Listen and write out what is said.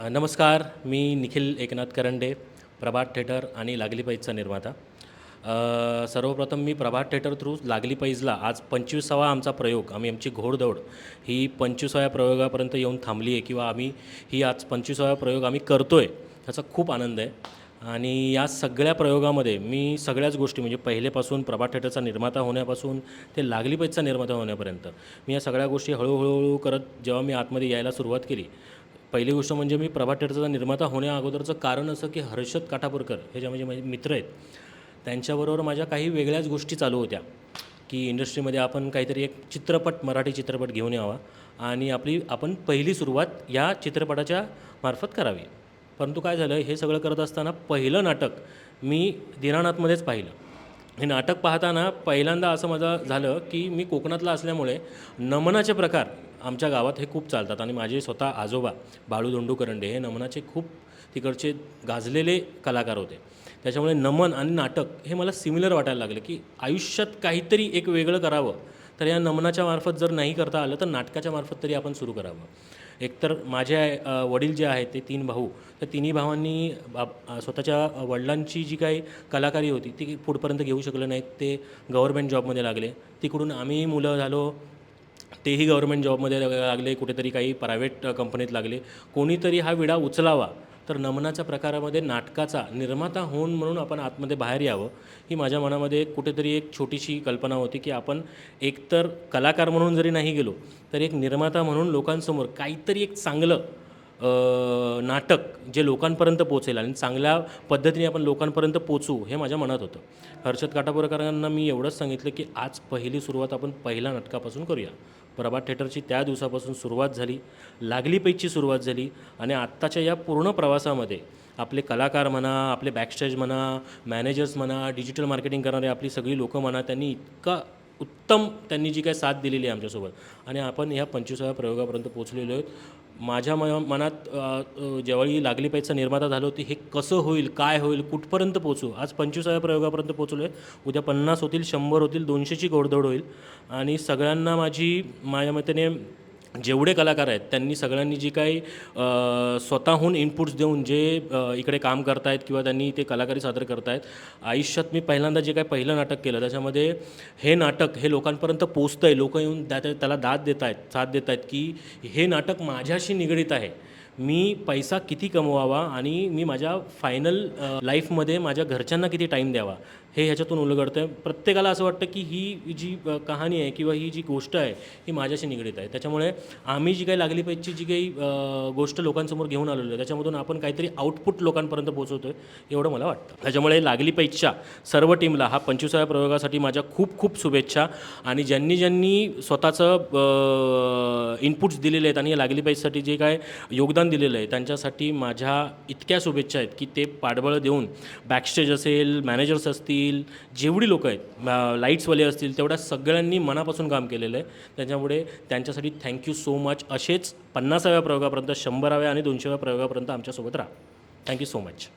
नमस्कार. मी निखिल एकनाथ करंडे, प्रभात थिएटर आणि लागली पैजचा निर्माता. सर्वप्रथम मी प्रभात थिएटर थ्रू लागली पैजला आज 25वा आमचा प्रयोग, आमची घोडदौड ही 25व्या प्रयोगापर्यंत येऊन थांबली आहे किंवा ही आज 25वा प्रयोग आम्ही करतो आहे, ह्याचा खूप आनंद आहे. आणि या सगळ्या प्रयोगामध्ये मी सगळ्याच गोष्टी म्हणजे पहिलेपासून प्रभात थिएटरचा निर्माता होण्यापासून ते लागली पैजचा निर्माता होण्यापर्यंत मी या सगळ्या गोष्टी हळूहळू करत जेव्हा मी आतमध्ये यायला सुरुवात केली, पहिली गोष्ट म्हणजे मी प्रभात थिएटरचा निर्माता होण्याअगोदरचं कारण असं की हर्षद काठापूरकर हे जे माझे मित्र आहेत, त्यांच्याबरोबर माझ्या काही वेगळ्याच गोष्टी चालू होत्या की इंडस्ट्रीमध्ये आपण काहीतरी एक मराठी चित्रपट घेऊन यावा आणि आपण पहिली सुरुवात या चित्रपटाच्या मार्फत करावी. परंतु काय झालं, हे सगळं करत असताना पहिलं नाटक मी दीनानाथमध्येच पाहिलं. हे नाटक पाहताना पहिल्यांदा असं माझं झालं की मी कोकणातला असल्यामुळे नमनाचे प्रकार आमच्या गावात हे खूप चालतात आणि माझे स्वतः आजोबा बाळू धोंडू करंडे हे नमनाचे खूप तिकडचे गाजलेले कलाकार होते. त्याच्यामुळे नमन आणि नाटक हे मला सिमिलर वाटायला लागलं की आयुष्यात काहीतरी एक वेगळं करावं, तर या नमनाच्या मार्फत जर नाही करता आलं तर नाटकाच्या मार्फत तरी आपण सुरू करावं. एकतर माझे वडील जे आहेत ते 3 भाऊ, तर तिन्ही भावांनी स्वतःच्या वडिलांची जी काही कलाकारी होती ती पुढपर्यंत घेऊ शकले नाहीत. ते गव्हर्मेंट जॉबमध्ये लागले. तिकडून आम्ही मुलं झालो, तेही गव्हर्मेंट जॉबमध्ये लागले, कुठेतरी काही प्रायव्हेट कंपनीत लागले. कोणीतरी हा विडा उचलावा, तर नमनाच्या प्रकारामध्ये नाटकाचा निर्माता होऊन म्हणून आपण आतमध्ये बाहेर यावं, ही माझ्या मनामध्ये कुठेतरी एक छोटीशी कल्पना होती की आपण एकतर कलाकार म्हणून जरी नाही गेलो, तर एक निर्माता म्हणून लोकांसमोर काहीतरी एक चांगलं नाटक जे लोकांपर्यंत पोचेल आणि चांगल्या पद्धतीने आपण लोकांपर्यंत पोचू, हे माझ्या मनात होतं. हर्षद काठापूरकरांना मी एवढंच सांगितलं की आज पहिली सुरुवात आपण पहिल्या नाटकापासून करूया. प्रभात थिएटरची त्या दिवसापासून सुरुवात झाली, लागली पैजची सुरुवात झाली आणि आत्ताच्या या पूर्ण प्रवासामध्ये आपले कलाकार म्हणा, आपले बॅकस्टेज म्हणा, मॅनेजर्स म्हणा, डिजिटल मार्केटिंग करणारे आपली सगळी लोकं म्हणा, त्यांनी इतका उत्तम जी काही साथ दिलेली आहे आमच्यासोबत आणि आपण ह्या 25व्या प्रयोगापर्यंत पोचलेलो आहोत. माझ्या मनात ज्यावेळी लागली पैजचा निर्माता झालो होती, हे कसं होईल, काय होईल, कुठपर्यंत पोचू. आज 25व्या प्रयोगापर्यंत पोचलो आहे. उद्या 50 होतील, 100 होतील, 200ची घोडदौड होईल आणि सगळ्यांना माझ्या मतेने जेवढे कलाकार आहेत त्यांनी सगळ्यांनी जी काही स्वतःहून इनपुट्स देऊन जे इकडे काम करत आहेत किंवा त्यांनी ते कलाकारी सादर करत आहेत. आयुष्यात मी पहिल्यांदा जे काही पहिलं नाटक केलं त्याच्यामध्ये हे नाटक हे लोकांपर्यंत पोचतं आहे. लोकं येऊन त्याला दाद देत आहेत, साथ देत आहेत की हे नाटक माझ्याशी निगडीत आहे. मी पैसा किती कमवावा आणि मी माझ्या फायनल लाईफमध्ये माझ्या घरच्यांना किती टाईम द्यावा, हे ह्याच्यातून उलगडतं आहे. प्रत्येकाला असं वाटतं की ही जी कहाणी आहे किंवा ही जी गोष्ट आहे ही माझ्याशी निगडीत आहे. त्याच्यामुळे आम्ही जी काही लागली पैजची जी काही गोष्ट लोकांसमोर घेऊन आलेलो आहे, त्याच्यामधून आपण काहीतरी आउटपुट लोकांपर्यंत पोहोचवतो आहे, एवढं मला वाटतं. त्याच्यामुळे लागली पैजच्या सर्व टीमला हा 25व्या प्रयोगासाठी माझ्या खूप खूप शुभेच्छा. आणि ज्यांनी स्वतःचं इनपुट्स दिलेले आहेत आणि या लागली पैजसाठी जे काय योगदान दिलेलं आहे त्यांच्यासाठी माझ्या इतक्या शुभेच्छा आहेत की ते पाठबळ देऊन बॅकस्टेज असेल, मॅनेजर्स असतील, जेवढी लोकं आहेत, लाईट्सवाले असतील, तेवढ्या सगळ्यांनी मनापासून काम केलेलं आहे. त्याच्यामुळे त्यांच्यासाठी थँक्यू सो मच. असेच 50व्या प्रयोगापर्यंत, 100व्या आणि 200व्या प्रयोगापर्यंत आमच्यासोबत राहा. Thank you so much.